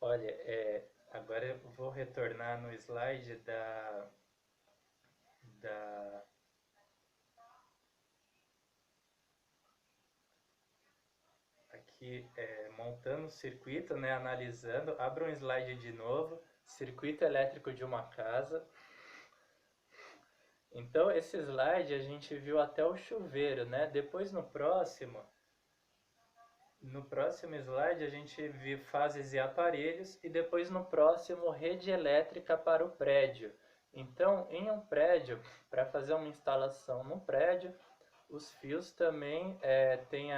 Olha, agora eu vou retornar no slide da aqui montando o circuito, né, analisando. Abra um slide de novo, circuito elétrico de uma casa. Então esse slide a gente viu até o chuveiro, né? Depois no próximo slide a gente viu fases e aparelhos e depois no próximo rede elétrica para o prédio. Então, em um prédio, para fazer uma instalação no prédio, os fios também têm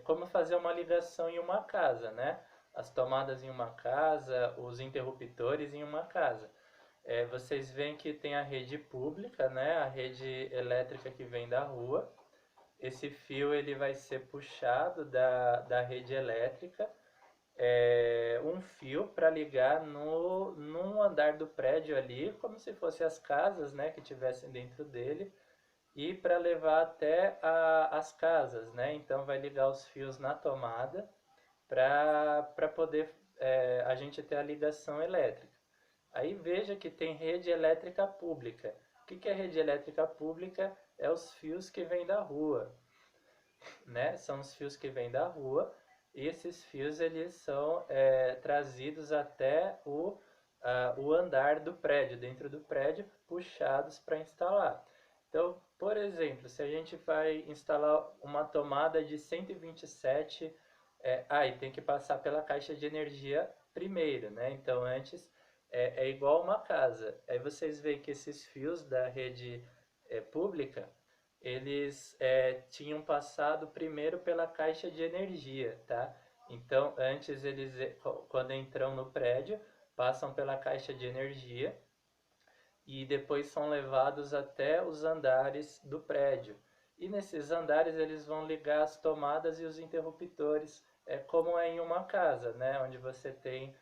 como fazer uma ligação em uma casa, né? As tomadas em uma casa, os interruptores em uma casa. Vocês veem que tem a rede pública, né? A rede elétrica que vem da rua. Esse fio ele vai ser puxado da rede elétrica, um fio para ligar num andar do prédio ali, como se fossem as casas, né, que tivessem dentro dele, e para levar até as casas, né? Então vai ligar os fios na tomada para poder a gente ter a ligação elétrica. Aí veja que tem rede elétrica pública. O que que é rede elétrica pública? É os fios que vêm da rua, né? São os fios que vêm da rua e esses fios eles são trazidos até o andar do prédio, dentro do prédio, puxados para instalar. Então, por exemplo, se a gente vai instalar uma tomada de 127, e tem que passar pela caixa de energia primeiro, né? Então, antes é igual uma casa. Aí vocês veem que esses fios da rede pública, eles tinham passado primeiro pela caixa de energia, tá? Então, antes eles, quando entram no prédio, passam pela caixa de energia e depois são levados até os andares do prédio. E nesses andares eles vão ligar as tomadas e os interruptores, como é em uma casa, né? Onde você tem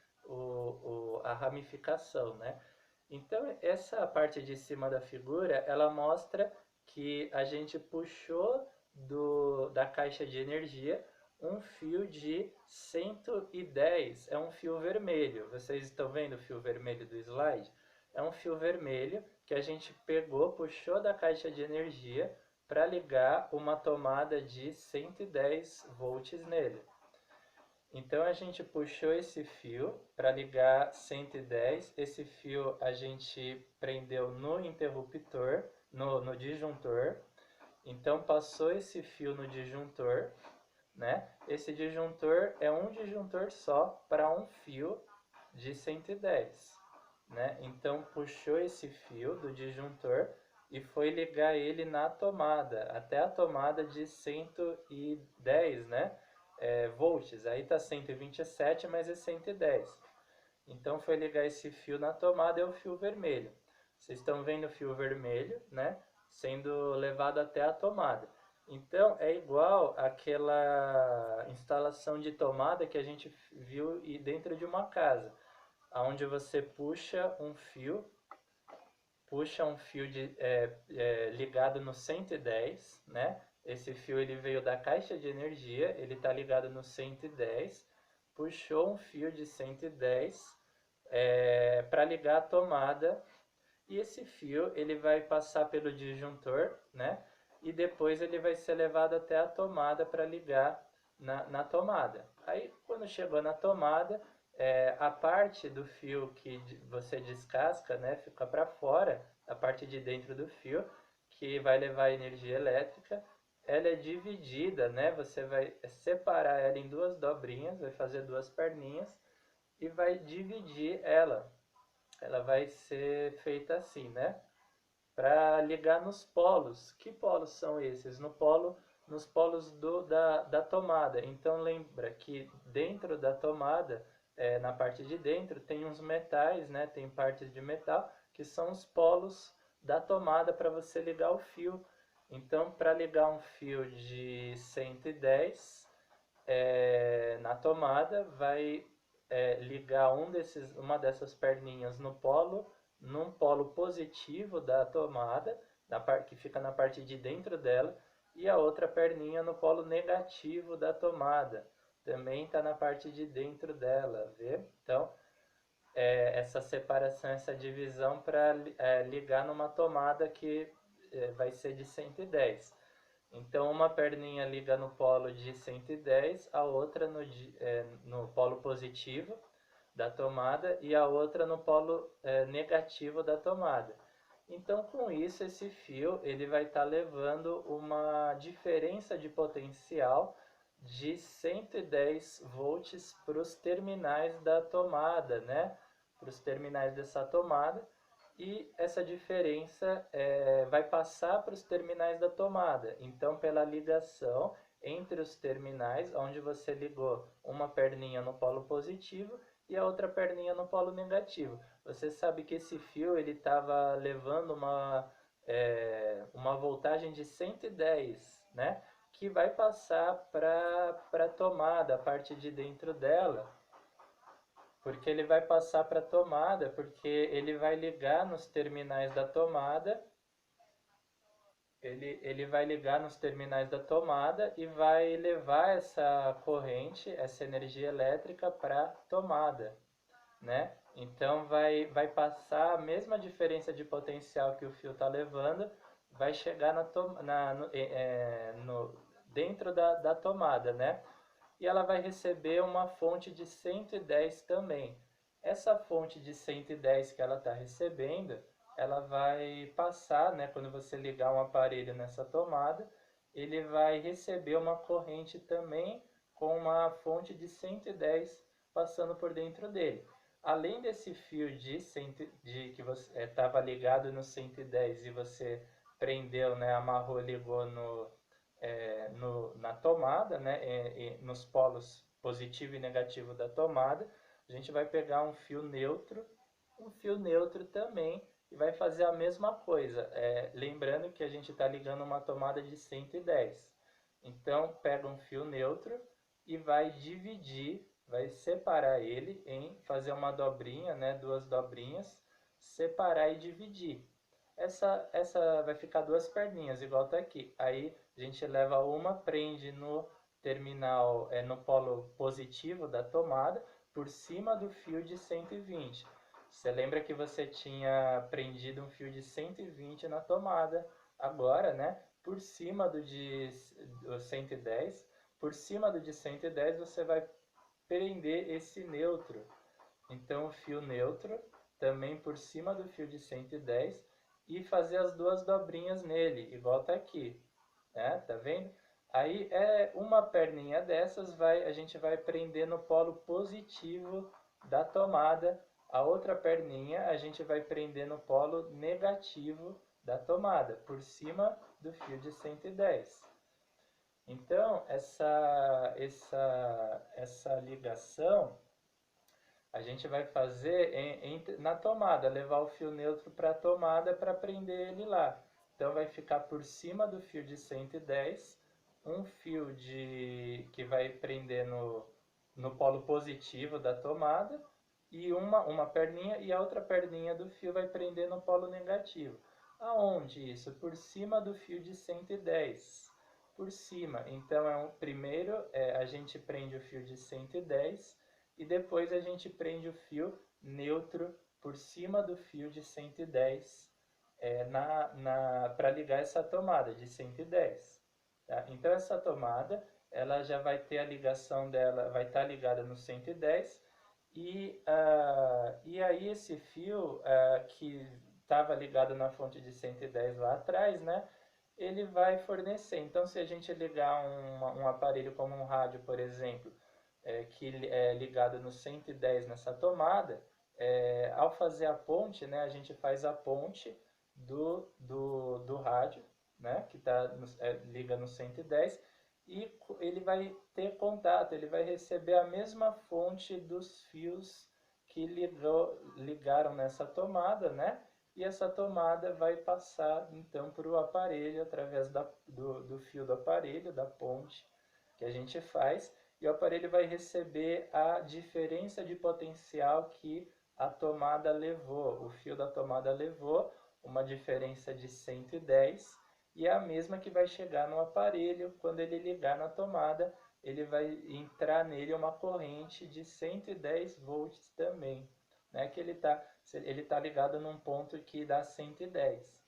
a ramificação, né? Então, essa parte de cima da figura, ela mostra que a gente puxou da caixa de energia um fio de 110, é um fio vermelho. Vocês estão vendo o fio vermelho do slide? É um fio vermelho que a gente pegou, puxou da caixa de energia para ligar uma tomada de 110 volts nele. Então a gente puxou esse fio para ligar 110. Esse fio a gente prendeu no interruptor, no disjuntor. Então passou esse fio no disjuntor, né? Esse disjuntor é um disjuntor só para um fio de 110, né? Então puxou esse fio do disjuntor e foi ligar ele na tomada, até a tomada de 110, né? Volts. Aí tá 127, mas é 110. Então foi ligar esse fio na tomada, é o fio vermelho. Vocês estão vendo o fio vermelho, né? Sendo levado até a tomada. Então é igual aquela instalação de tomada que a gente viu dentro de uma casa, onde você puxa um fio ligado no 110, né? Esse fio ele veio da caixa de energia, ele está ligado no 110, puxou um fio de 110 para ligar a tomada, e esse fio ele vai passar pelo disjuntor, né? E depois ele vai ser levado até a tomada para ligar na tomada. Aí quando chegou na tomada, a parte do fio que você descasca, né, fica para fora, a parte de dentro do fio, que vai levar energia elétrica. Ela é dividida, né? Você vai separar ela em duas dobrinhas, vai fazer duas perninhas e vai dividir ela. Ela vai ser feita assim, né? Para ligar nos polos. Que polos são esses? Nos polos da tomada. Então lembra que dentro da tomada, na parte de dentro, tem uns metais, né? Tem partes de metal que são os polos da tomada para você ligar o fio. Então, para ligar um fio de 110 na tomada, vai ligar uma dessas perninhas num polo positivo da tomada, que fica na parte de dentro dela, e a outra perninha no polo negativo da tomada, também está na parte de dentro dela, vê? Então, essa separação, essa divisão para ligar numa tomada que vai ser de 110. Então, uma perninha liga no polo de 110, a outra no polo positivo da tomada e a outra no polo negativo da tomada. Então, com isso, esse fio ele vai estar levando uma diferença de potencial de 110 volts para os terminais da tomada, né? Para os terminais dessa tomada. E essa diferença vai passar para os terminais da tomada. Então, pela ligação entre os terminais, onde você ligou uma perninha no polo positivo e a outra perninha no polo negativo. Você sabe que esse fio ele estava levando uma voltagem de 110, né? Que vai passar para a tomada, a parte de dentro dela. Porque ele vai passar para a tomada, porque ele vai ligar nos terminais da tomada. Ele vai ligar nos terminais da tomada e vai levar essa corrente, essa energia elétrica para a tomada, né? Então vai passar a mesma diferença de potencial que o fio está levando, vai chegar dentro da tomada, né? E ela vai receber uma fonte de 110 também. Essa fonte de 110 que ela está recebendo, ela vai passar, né, quando você ligar um aparelho nessa tomada, ele vai receber uma corrente também com uma fonte de 110 passando por dentro dele. Além desse fio que você estava ligado no 110 e você prendeu, né, amarrou, ligou na tomada, né, nos polos positivo e negativo da tomada, a gente vai pegar um fio neutro também, e vai fazer a mesma coisa. Lembrando que a gente está ligando uma tomada de 110. Então, pega um fio neutro e vai dividir, vai separar ele em fazer uma dobrinha, né, duas dobrinhas, separar e dividir. Essa vai ficar duas perninhas, igual tá aqui. Aí a gente leva uma, prende no terminal, no polo positivo da tomada, por cima do fio de 120. Você lembra que você tinha prendido um fio de 120 na tomada, agora, né? Por cima do 110, por cima do de 110 você vai prender esse neutro. Então, o fio neutro também por cima do fio de 110 e fazer as duas dobrinhas nele, igual tá aqui, né? Tá vendo? Aí uma perninha dessas a gente vai prender no polo positivo da tomada, a outra perninha a gente vai prender no polo negativo da tomada, por cima do fio de 110. Então, essa ligação a gente vai fazer na tomada, levar o fio neutro para a tomada para prender ele lá. Então vai ficar por cima do fio de 110, um fio que vai prender no polo positivo da tomada, e uma perninha, e a outra perninha do fio vai prender no polo negativo. Aonde isso? Por cima do fio de 110. Por cima. Então primeiro a gente prende o fio de 110 e depois a gente prende o fio neutro por cima do fio de 110 para ligar essa tomada de 110. Tá? Então essa tomada ela já vai ter a ligação dela, vai estar ligada no 110 e aí esse fio que estava ligado na fonte de 110 lá atrás, né? Ele vai fornecer. Então, se a gente ligar um aparelho como um rádio, por exemplo, que é ligado no 110 nessa tomada, ao fazer a ponte, né, a gente faz a ponte do rádio, né, que liga no 110, e ele vai ter contato, ele vai receber a mesma fonte dos fios que ligaram nessa tomada, né? E essa tomada vai passar então para o aparelho através do fio do aparelho, da ponte que a gente faz, e o aparelho vai receber a diferença de potencial que a tomada levou, o fio da tomada levou, uma diferença de 110, e é a mesma que vai chegar no aparelho quando ele ligar na tomada, ele vai entrar nele uma corrente de 110 volts também, né? Que ele tá ligado num ponto que dá 110.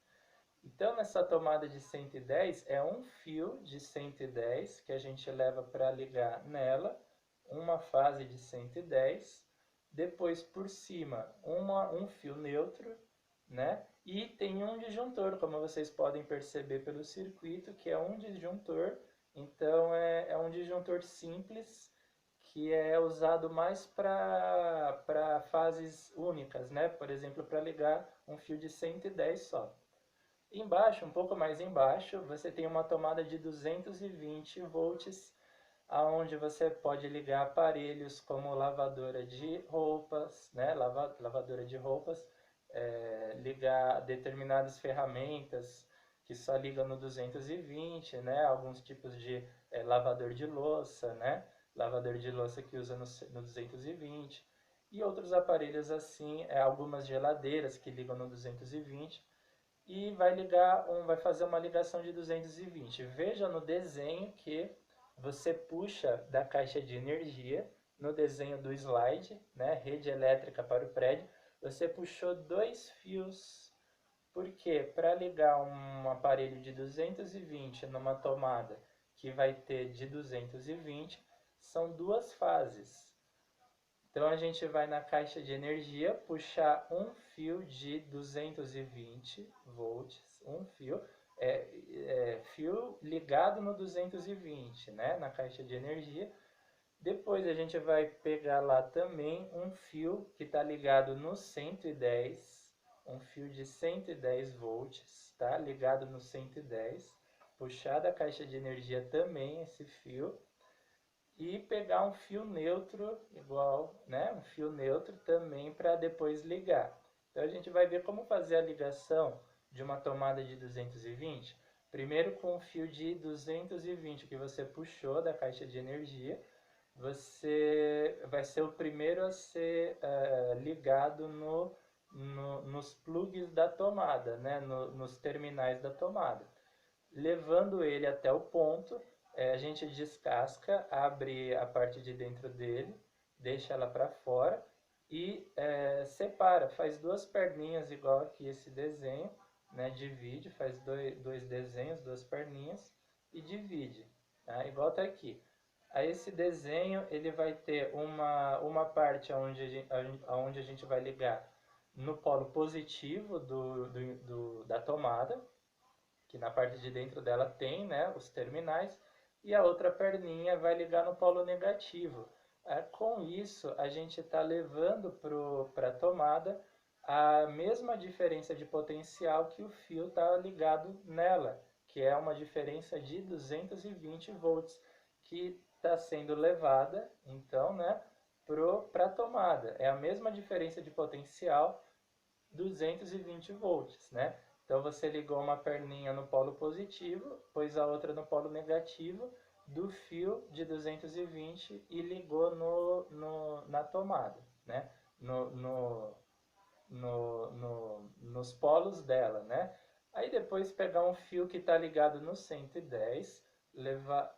Então, nessa tomada de 110, é um fio de 110 que a gente leva para ligar nela, uma fase de 110, depois por cima um fio neutro, né? E tem um disjuntor, como vocês podem perceber pelo circuito, que é um disjuntor. Então, é um disjuntor simples, que é usado mais para fases únicas, né? Por exemplo, para ligar um fio de 110 só. Embaixo, um pouco mais embaixo, você tem uma tomada de 220 volts, aonde você pode ligar aparelhos como lavadora de roupas, né? Lavadora de roupas, ligar determinadas ferramentas que só ligam no 220, né? Alguns tipos de lavador de louça, né? Lavador de louça que usa no 220 e outros aparelhos assim, algumas geladeiras que ligam no 220 e vai fazer uma ligação de 220. Veja no desenho que você puxa da caixa de energia, no desenho do slide, né, rede elétrica para o prédio, você puxou dois fios, porque para ligar um aparelho de 220 numa tomada que vai ter de 220, são duas fases. Então a gente vai na caixa de energia, puxar um fio de 220 volts, um fio, fio ligado no 220, né, na caixa de energia. Depois a gente vai pegar lá também um fio que está ligado no 110, um fio de 110 volts, tá? Ligado no 110, puxar da caixa de energia também esse fio e pegar um fio neutro igual, né? Um fio neutro também para depois ligar. Então a gente vai ver como fazer a ligação de uma tomada de 220. Primeiro com o fio de 220 que você puxou da caixa de energia, você vai ser o primeiro a ser ligado nos plugs da tomada, né? Nos terminais da tomada. Levando ele até o ponto, a gente descasca, abre a parte de dentro dele, deixa ela para fora e separa, faz duas perninhas igual aqui esse desenho, né? Divide, faz dois desenhos, duas perninhas e divide, tá? Igual tá aqui. Aí esse desenho ele vai ter uma parte onde a gente vai ligar no polo positivo da tomada, que na parte de dentro dela tem, né, os terminais, e a outra perninha vai ligar no polo negativo. Com isso, a gente está levando para a tomada a mesma diferença de potencial que o fio está ligado nela, que é uma diferença de 220 volts, que está sendo levada, então, né, para a tomada. É a mesma diferença de potencial, 220 volts, né? Então você ligou uma perninha no polo positivo, pôs a outra no polo negativo do fio de 220 e ligou na tomada, né? Nos polos dela, né? Aí depois pegar um fio que está ligado no 110,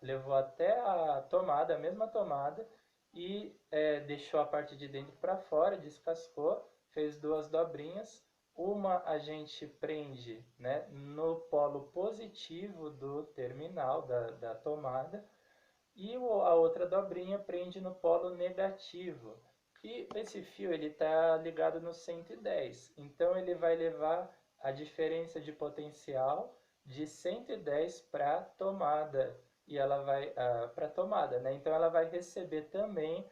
levou até a tomada, a mesma tomada, e deixou a parte de dentro para fora, descascou, fez duas dobrinhas. Uma a gente prende, né, no polo positivo do terminal da tomada e a outra dobrinha prende no polo negativo. E esse fio ele está ligado no 110, então ele vai levar a diferença de potencial de 110 para a tomada, e ela vai para tomada, né? Então ela vai receber também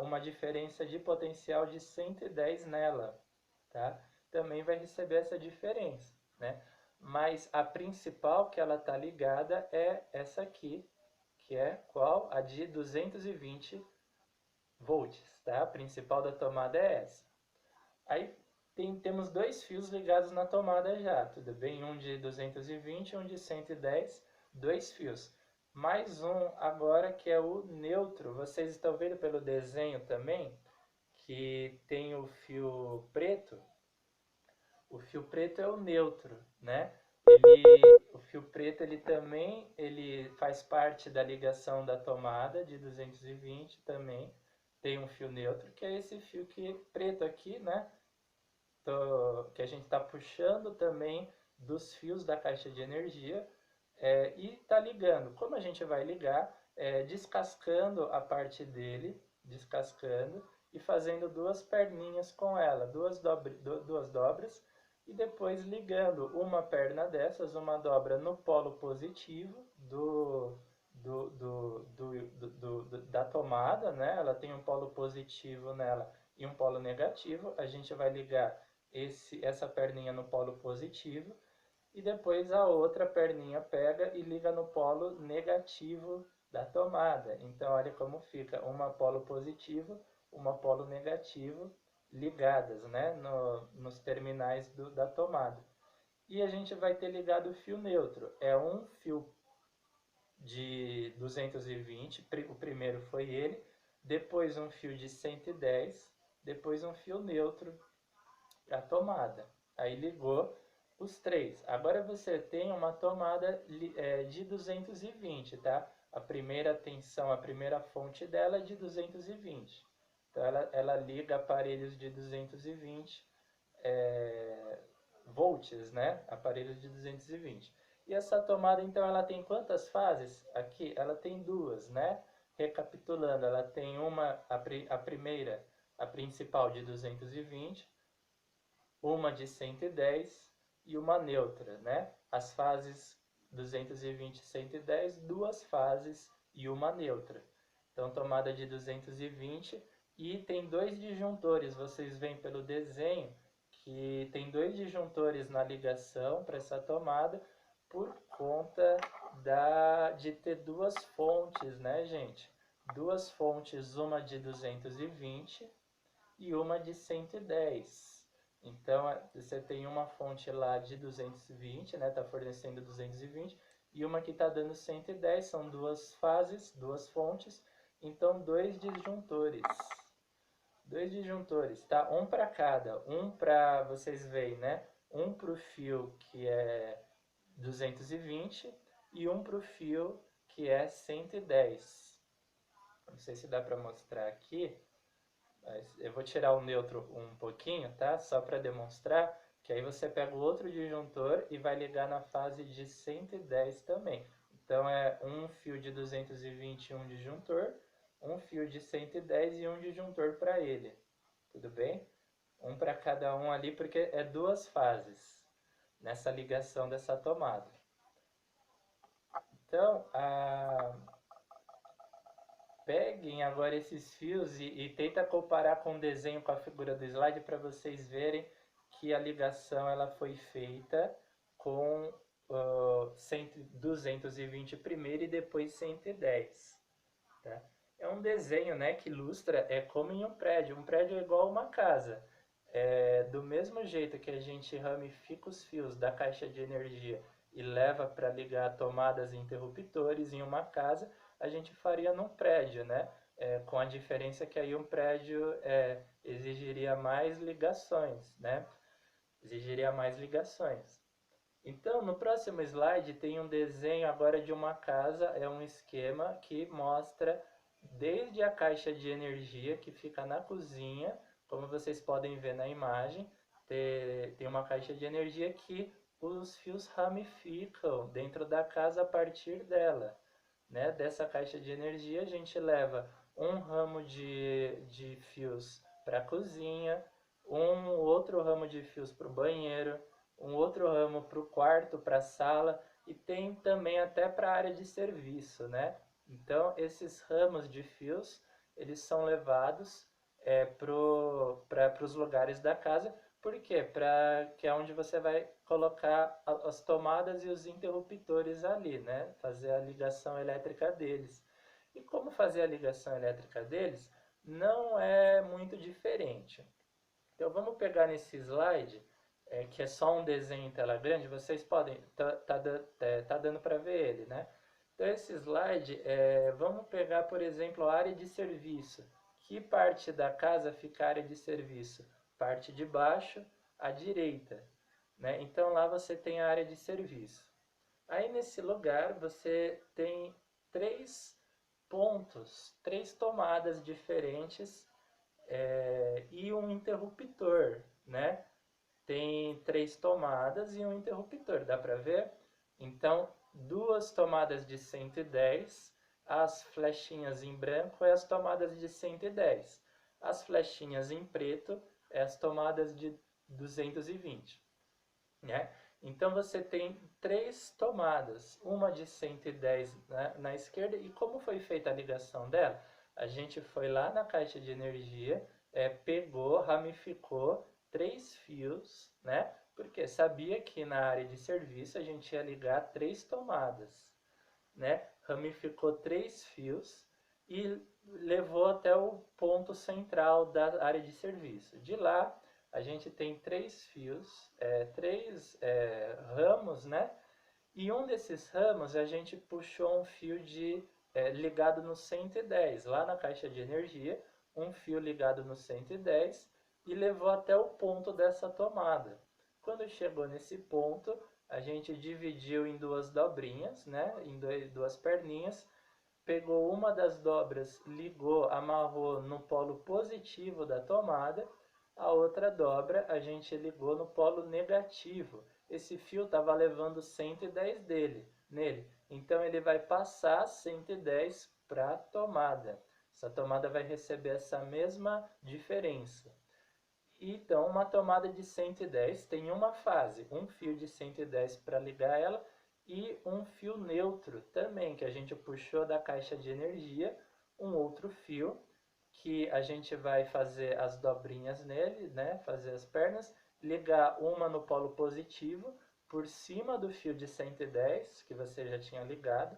uma diferença de potencial de 110 nela, tá? Também vai receber essa diferença, né? Mas a principal que ela está ligada é essa aqui, que é qual? A de 220 volts, tá? A principal da tomada é essa. Aí temos dois fios ligados na tomada já, tudo bem? Um de 220 e um de 110, dois fios. Mais um agora que é o neutro. Vocês estão vendo pelo desenho também que tem o fio preto? O fio preto é o neutro, né? o fio preto ele faz parte da ligação da tomada de 220 também. Tem um fio neutro, que é esse fio preto aqui, né? Que a gente está puxando também dos fios da caixa de energia e está ligando. Como a gente vai ligar? Descascando a parte dele, descascando e fazendo duas perninhas com ela, duas dobras, e depois ligando uma perna dessas, uma dobra no polo positivo da tomada, né? Ela tem um polo positivo nela e um polo negativo. A gente vai ligar essa perninha no polo positivo e depois a outra perninha pega e liga no polo negativo da tomada. Então olha como fica, uma polo positivo, uma polo negativo ligadas, né, nos terminais da tomada. E a gente vai ter ligado o fio neutro, é um fio de 220, o primeiro foi ele, depois um fio de 110, depois um fio neutro para a tomada. Aí ligou os três. Agora você tem uma tomada de 220, tá? A primeira tensão, a primeira fonte dela é de 220. Então ela liga aparelhos de 220 volts, né? Aparelhos de 220. E essa tomada, então, ela tem quantas fases? Aqui, ela tem duas, né? Recapitulando, ela tem a primeira, a principal de 220, uma de 110 e uma neutra, né? As fases 220 e 110, duas fases e uma neutra. Então, tomada de 220 e tem dois disjuntores, vocês veem pelo desenho que tem dois disjuntores na ligação para essa tomada por conta de ter duas fontes, né, gente? Duas fontes, uma de 220 e uma de 110. Então, você tem uma fonte lá de 220, né? Está fornecendo 220, e uma que está dando 110, são duas fases, duas fontes, então dois disjuntores. Dois disjuntores, tá? Um para cada, um para, vocês veem, né? Um para o fio que é 220 e um para o fio que é 110. Não sei se dá para mostrar aqui. Eu vou tirar o neutro um pouquinho, tá? Só para demonstrar que aí você pega o outro disjuntor e vai ligar na fase de 110 também. Então é um fio de 220 e um disjuntor, um fio de 110 e um disjuntor para ele. Tudo bem? Um para cada um ali, porque é duas fases nessa ligação dessa tomada. Então, peguem agora esses fios e tenta comparar com o desenho, com a figura do slide, para vocês verem que a ligação ela foi feita com 220 primeiro e depois 110. Tá? É um desenho, né, que ilustra como em um prédio. Um prédio é igual a uma casa. Do mesmo jeito que a gente ramifica os fios da caixa de energia e leva para ligar tomadas e interruptores em uma casa, a gente faria num prédio, né? Com a diferença que aí um prédio exigiria mais ligações, né? Exigiria mais ligações. Então, no próximo slide tem um desenho agora de uma casa, é um esquema que mostra desde a caixa de energia que fica na cozinha, como vocês podem ver na imagem, tem uma caixa de energia que os fios ramificam dentro da casa a partir dela. Né? Dessa caixa de energia a gente leva um ramo de fios para a cozinha, um outro ramo de fios para o banheiro, um outro ramo para o quarto, para a sala, e tem também até para a área de serviço, né? Então esses ramos de fios eles são levados para os lugares da casa. Por quê? Que é onde você vai colocar as tomadas e os interruptores ali, né? Fazer a ligação elétrica deles. E como fazer a ligação elétrica deles não é muito diferente. Então vamos pegar nesse slide, que é só um desenho em tela grande, vocês podem, tá dando para ver ele, né? Então esse slide, vamos pegar, por exemplo, a área de serviço. Que parte da casa fica a área de serviço? Parte de baixo, à direita. né? Então lá você tem a área de serviço. Aí nesse lugar você tem três pontos, três tomadas diferentes e um interruptor, né? Tem três tomadas e um interruptor, dá para ver? Então, duas tomadas de 110, as flechinhas em branco é as tomadas de 110, as flechinhas em preto é as tomadas de 220, né? Então você tem três tomadas, uma de 110 na esquerda, e como foi feita a ligação dela? A gente foi lá na caixa de energia, pegou, ramificou três fios, né? Porque sabia que na área de serviço a gente ia ligar três tomadas, né? Ramificou três fios e levou até o ponto central da área de serviço. De lá a gente tem três fios, três ramos, né? E um desses ramos a gente puxou um fio ligado no 110, lá na caixa de energia, um fio ligado no 110 e levou até o ponto dessa tomada. Quando chegou nesse ponto, a gente dividiu em duas dobrinhas, né? Em duas perninhas, pegou uma das dobras, ligou, amarrou no polo positivo da tomada, a outra dobra a gente ligou no polo negativo. Esse fio estava levando 110 nele, então ele vai passar 110 para a tomada. Essa tomada vai receber essa mesma diferença. Então, uma tomada de 110 tem uma fase, um fio de 110 para ligar ela e um fio neutro também, que a gente puxou da caixa de energia, um outro fio que a gente vai fazer as dobrinhas nele, né, fazer as pernas, ligar uma no polo positivo por cima do fio de 110 que você já tinha ligado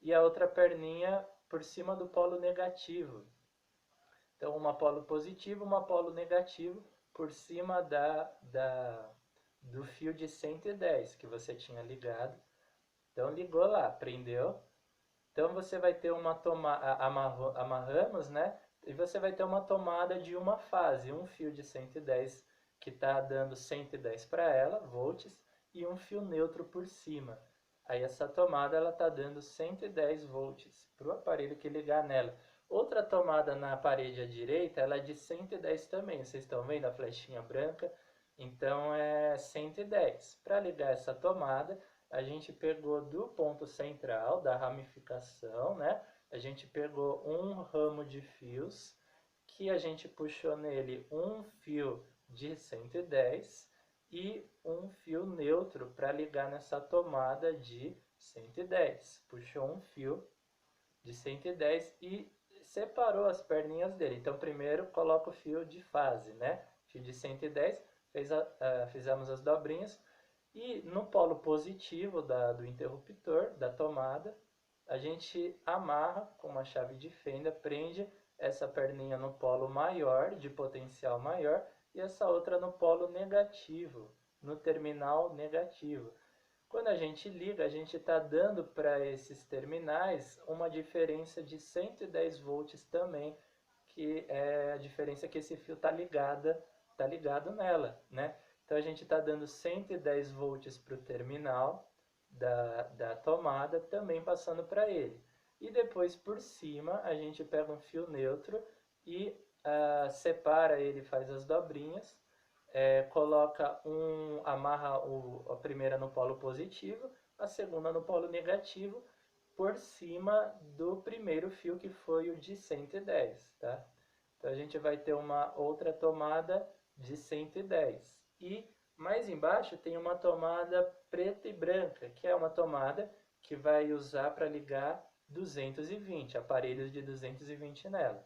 e a outra perninha por cima do polo negativo. Então, uma polo positivo, uma polo negativo por cima do fio de 110 que você tinha ligado. Então, ligou lá, prendeu. Então, você vai ter uma tomada, amarramos, né? E você vai ter uma tomada de uma fase, um fio de 110 que está dando 110 para ela, volts, e um fio neutro por cima. Aí essa tomada ela está dando 110 volts para o aparelho que ligar nela. Outra tomada na parede à direita, ela é de 110 também. Vocês estão vendo a flechinha branca? Então é 110. Para ligar essa tomada, a gente pegou do ponto central da ramificação, né? A gente pegou um ramo de fios que a gente puxou nele um fio de 110 e um fio neutro para ligar nessa tomada de 110. Puxou um fio de 110 e separou as perninhas dele. Então, primeiro coloca o fio de fase, né? Fio de 110, fizemos as dobrinhas e no polo positivo do interruptor, da tomada, a gente amarra com uma chave de fenda, prende essa perninha no polo maior, de potencial maior, e essa outra no polo negativo, no terminal negativo. Quando a gente liga, a gente está dando para esses terminais uma diferença de 110 volts também, que é a diferença que esse fio está ligado nela, né? Então a gente está dando 110 volts para o terminal da tomada, também passando para ele. E depois por cima a gente pega um fio neutro e separa ele, faz as dobrinhas, amarra a primeira no polo positivo, a segunda no polo negativo, por cima do primeiro fio que foi o de 110, tá? Então a gente vai ter uma outra tomada de 110. E mais embaixo tem uma tomada preta e branca, que é uma tomada que vai usar para ligar 220, aparelhos de 220 nela.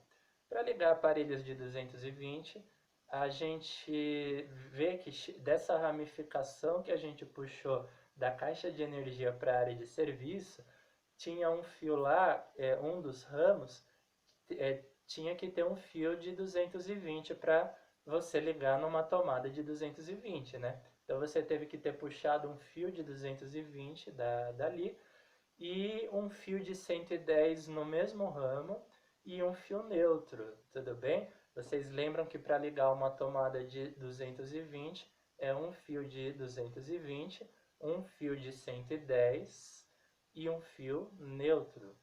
Para ligar aparelhos de 220, a gente vê que dessa ramificação que a gente puxou da caixa de energia para a área de serviço, tinha um fio lá, um dos ramos, tinha que ter um fio de 220 para você ligar numa tomada de 220, né? Então você teve que ter puxado um fio de 220 dali e um fio de 110 no mesmo ramo e um fio neutro, tudo bem? Vocês lembram que para ligar uma tomada de 220 é um fio de 220, um fio de 110 e um fio neutro,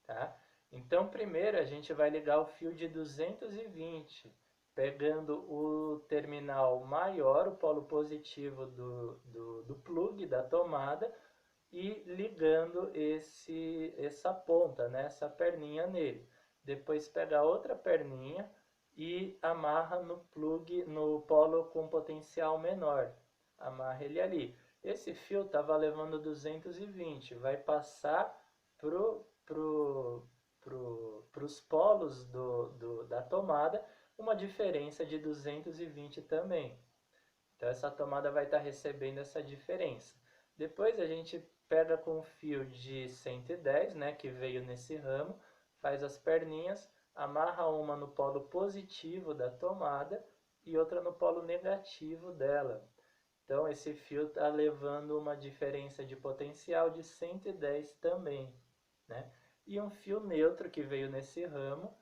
tá? Então, primeiro a gente vai ligar o fio de 220, pegando o terminal maior, o polo positivo do plug, da tomada, e ligando essa ponta, né, essa perninha nele. Depois pega a outra perninha e amarra no plug, no polo com potencial menor. Amarra ele ali. Esse fio estava levando 220, vai passar os polos da tomada uma diferença de 220 também. Então essa tomada vai estar recebendo essa diferença. Depois a gente pega com o fio de 110, né, que veio nesse ramo, faz as perninhas, amarra uma no polo positivo da tomada e outra no polo negativo dela. Então esse fio está levando uma diferença de potencial de 110 também, né? E um fio neutro que veio nesse ramo,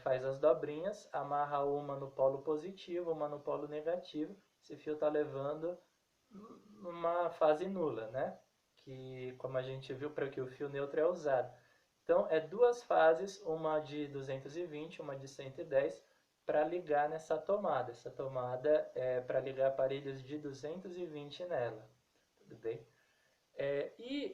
faz as dobrinhas, amarra uma no polo positivo, uma no polo negativo. Esse fio está levando uma fase nula, né? Que, como a gente viu, para que o fio neutro é usado. Então, é duas fases, uma de 220, uma de 110, para ligar nessa tomada. Essa tomada é para ligar aparelhos de 220 nela, tudo bem? E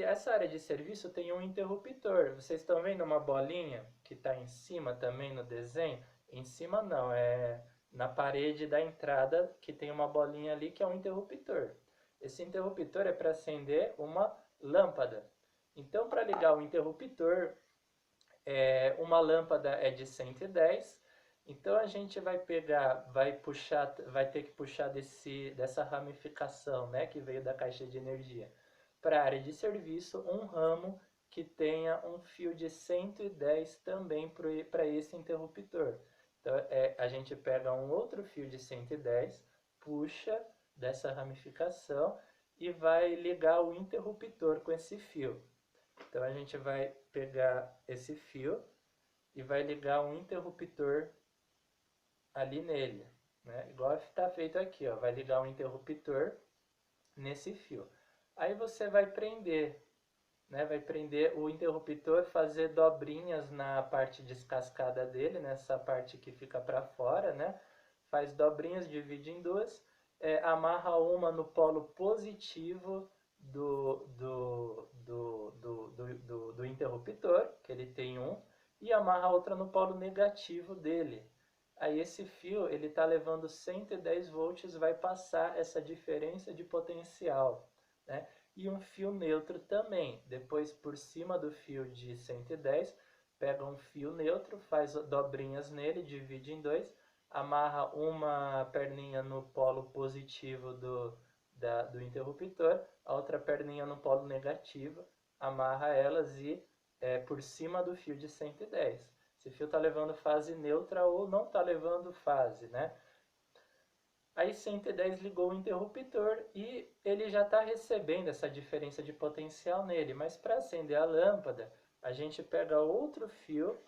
essa área de serviço tem um interruptor. Vocês estão vendo uma bolinha que está em cima também no desenho? Em cima não, é na parede da entrada que tem uma bolinha ali que é um interruptor. Esse interruptor é para acender uma lâmpada. Então, para ligar o interruptor, uma lâmpada é de 110. Então a gente vai pegar, vai ter que puxar dessa ramificação, né, que veio da caixa de energia, para a área de serviço, um ramo que tenha um fio de 110 também para esse interruptor. Então a gente pega um outro fio de 110, puxa dessa ramificação e vai ligar o interruptor com esse fio. Então a gente vai pegar esse fio e vai ligar um interruptor ali nele, né? Igual está feito aqui, ó. Vai ligar um interruptor nesse fio. Aí você vai prender, né? Vai prender o interruptor, fazer dobrinhas na parte descascada dele, nessa parte que fica para fora, né? Faz dobrinhas, divide em duas, amarra uma no polo positivo do interruptor, que ele tem um, e amarra outra no polo negativo dele. Aí esse fio ele está levando 110 volts, vai passar essa diferença de potencial, né? E um fio neutro também. Depois, por cima do fio de 110, pega um fio neutro, faz dobrinhas nele, divide em dois, amarra uma perninha no polo positivo do interruptor, a outra perninha no polo negativo, amarra elas e por cima do fio de 110. Esse fio está levando fase neutra ou não está levando fase, né? Aí 110 ligou o interruptor e ele já está recebendo essa diferença de potencial nele. Mas para acender a lâmpada, a gente pega outro fio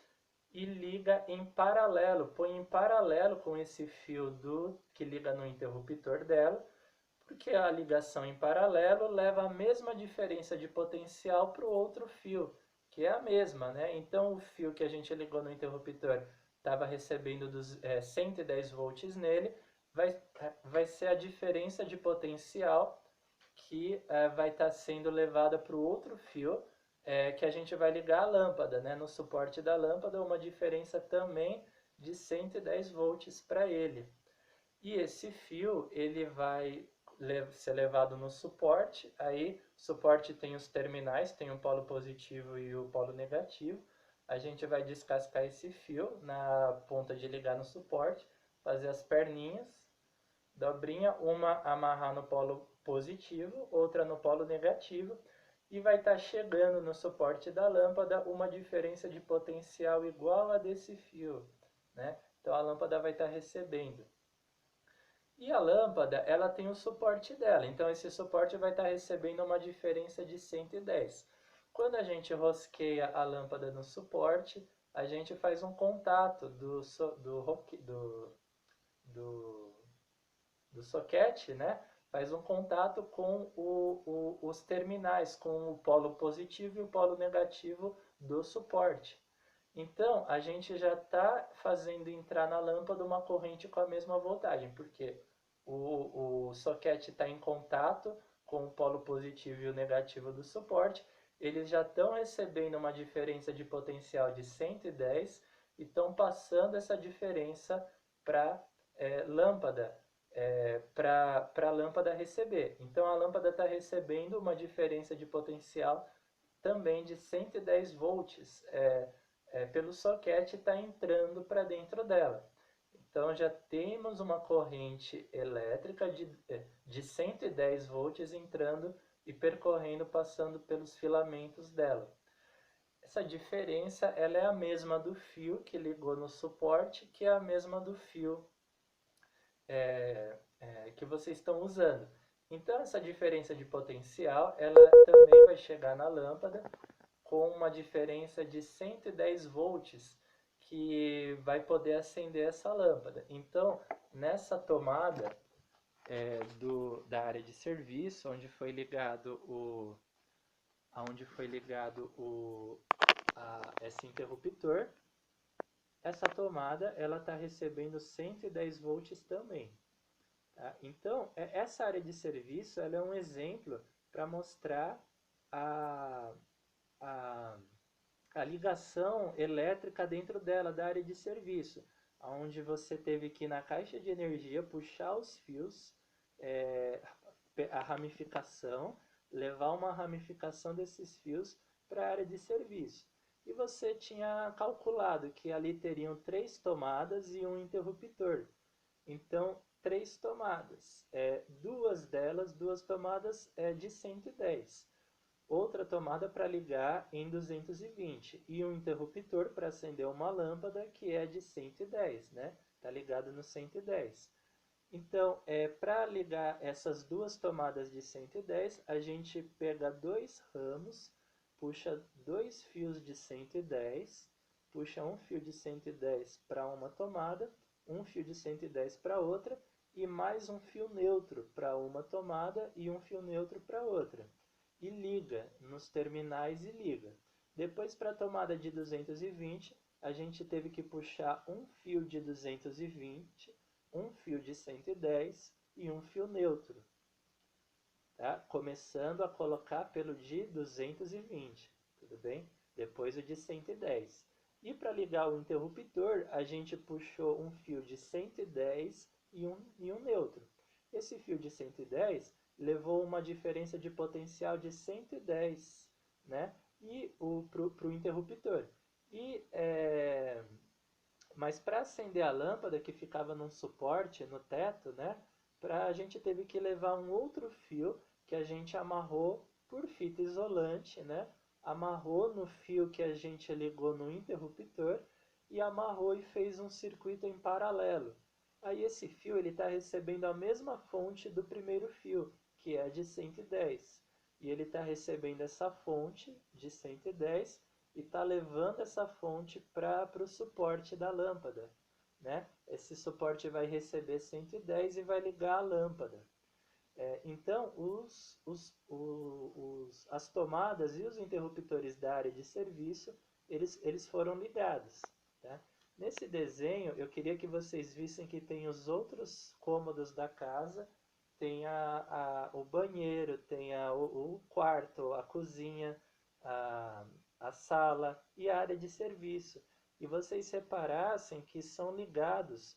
e liga em paralelo, põe em paralelo com esse fio que liga no interruptor dela, porque a ligação em paralelo leva a mesma diferença de potencial para o outro fio, que é a mesma, né? Então o fio que a gente ligou no interruptor estava recebendo 110 volts nele, vai ser a diferença de potencial que vai estar sendo levada para o outro fio, que a gente vai ligar a lâmpada, né? No suporte da lâmpada, uma diferença também de 110 volts para ele. E esse fio ele vai ser levado no suporte. Aí o suporte tem os terminais, tem o polo positivo e o polo negativo. A gente vai descascar esse fio na ponta de ligar no suporte, fazer as perninhas, dobrinha, uma amarrar no polo positivo, outra no polo negativo, e vai estar chegando no suporte da lâmpada uma diferença de potencial igual a desse fio, né? Então a lâmpada vai estar recebendo. E a lâmpada, ela tem o suporte dela, então esse suporte vai estar recebendo uma diferença de 110. Quando a gente rosqueia a lâmpada no suporte, a gente faz um contato do do soquete, né, faz um contato com os terminais, com o polo positivo e o polo negativo do suporte. Então, a gente já está fazendo entrar na lâmpada uma corrente com a mesma voltagem, porque o soquete está em contato com o polo positivo e o negativo do suporte, eles já estão recebendo uma diferença de potencial de 110 e estão passando essa diferença para lâmpada, para a lâmpada receber. Então a lâmpada está recebendo uma diferença de potencial também de 110 volts pelo soquete, está entrando para dentro dela. Então já temos uma corrente elétrica de 110 volts entrando e percorrendo, passando pelos filamentos dela. Essa diferença ela é a mesma do fio que ligou no suporte, que é a mesma do fio que vocês estão usando. Então essa diferença de potencial ela também vai chegar na lâmpada com uma diferença de 110 volts que vai poder acender essa lâmpada. Então, nessa tomada da área de serviço, onde foi ligado esse interruptor, essa tomada ela está recebendo 110 volts também. Tá? Então, essa área de serviço ela é um exemplo para mostrar a ligação elétrica dentro dela, da área de serviço, onde você teve que ir na caixa de energia, puxar os fios, a ramificação, levar uma ramificação desses fios para a área de serviço. E você tinha calculado que ali teriam 3 tomadas e um interruptor. Então, 3 tomadas. Duas tomadas de 110. Outra tomada para ligar em 220 e um interruptor para acender uma lâmpada que é de 110, né? Está ligado no 110. Então, para ligar essas duas tomadas de 110, a gente pega 2 ramos, puxa 2 fios de 110, puxa um fio de 110 para uma tomada, um fio de 110 para outra e mais um fio neutro para uma tomada e um fio neutro para outra. E liga nos terminais e liga. Depois, para a tomada de 220, a gente teve que puxar um fio de 220, um fio de 110 e um fio neutro. Tá? Começando a colocar pelo de 220, tudo bem? Depois o de 110. E para ligar o interruptor, a gente puxou um fio de 110 e um neutro. Esse fio de 110 levou uma diferença de potencial de 110, né? E para o interruptor. Mas para acender a lâmpada que ficava num suporte no teto, né? A gente teve que levar um outro fio que a gente amarrou por fita isolante, né? Amarrou no fio que a gente ligou no interruptor e amarrou e fez um circuito em paralelo. Aí esse fio ele está recebendo a mesma fonte do primeiro fio, que é de 110. E ele está recebendo essa fonte de 110 e está levando essa fonte para o suporte da lâmpada. Né? Esse suporte vai receber 110 e vai ligar a lâmpada. Então, as tomadas e os interruptores da área de serviço, eles foram ligados. Tá? Nesse desenho, eu queria que vocês vissem que tem os outros cômodos da casa, tem o banheiro, tem o quarto, a cozinha, a sala e a área de serviço. E vocês reparassem que são ligados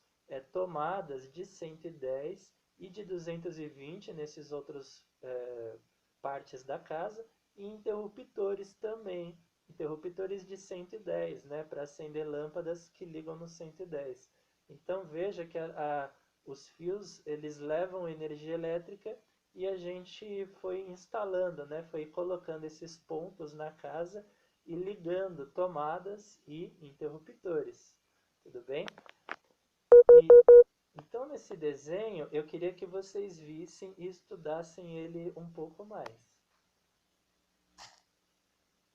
tomadas de 110 e de 220 nesses outros partes da casa e interruptores também, interruptores de 110, né, para acender lâmpadas que ligam no 110. Então veja que os fios eles levam energia elétrica e a gente foi instalando, né, foi colocando esses pontos na casa e ligando tomadas e interruptores. Tudo bem? Então, nesse desenho, eu queria que vocês vissem e estudassem ele um pouco mais.